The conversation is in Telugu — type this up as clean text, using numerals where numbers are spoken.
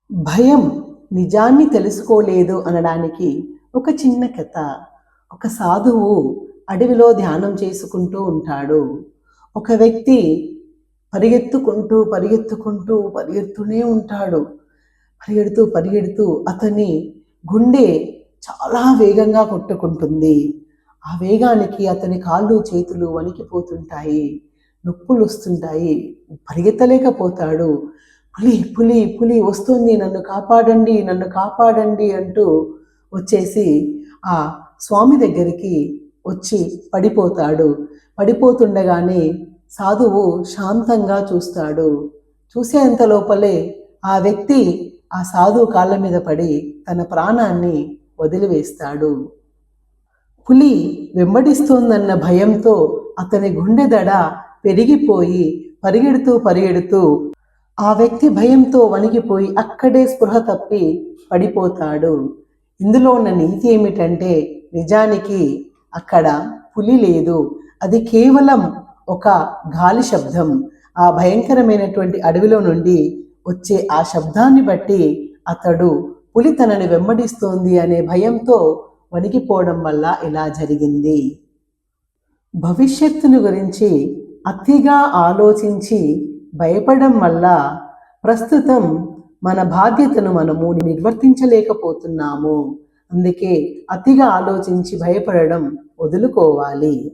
భయం నిజాన్ని తెలుసుకోలేదు అనడానికి ఒక చిన్న కథ. ఒక సాధువు అడవిలో ధ్యానం చేసుకుంటూ ఉంటాడు. ఒక వ్యక్తి పరిగెడుతూనే ఉంటాడు. పరిగెడుతూ అతని గుండె చాలా వేగంగా కొట్టుకుంటుంది. ఆ వేగానికి అతని కాళ్ళు చేతులు వణికిపోతుంటాయి, నొప్పులు వస్తుంటాయి, పరిగెత్తలేకపోతాడు. పులి పులి పులి వస్తుంది, నన్ను కాపాడండి అంటూ వచ్చేసి ఆ స్వామి దగ్గరికి వచ్చి పడిపోతాడు. పడిపోతుండగానే సాధువు శాంతంగా చూస్తాడు. చూసేంత లోపలే ఆ వ్యక్తి ఆ సాధువు కాళ్ళ మీద పడి తన ప్రాణాన్ని వదిలివేస్తాడు. పులి వెంబడిస్తోందన్న భయంతో అతని గుండె దడ పెరిగిపోయి పరిగెడుతూ ఆ వ్యక్తి భయంతో వణికిపోయి అక్కడే స్పృహ తప్పి పడిపోతాడు. ఇందులో ఉన్న నీతి ఏమిటంటే, నిజానికి అక్కడ పులి లేదు, అది కేవలం ఒక గాలి శబ్దం. ఆ భయంకరమైనటువంటి అడవిలో నుండి వచ్చే ఆ శబ్దాన్ని బట్టి అతడు పులి తనని వెంబడిస్తోంది అనే భయంతో వణికిపోవడం వల్ల ఇలా జరిగింది. భవిష్యత్తును గురించి అతిగా ఆలోచించి భయపడడం వల్ల ప్రస్తుతం మన బాధ్యతను మనము నిర్వర్తించలేకపోతున్నాము. అందుకే అతిగా ఆలోచించి భయపడడం వదులుకోవాలి.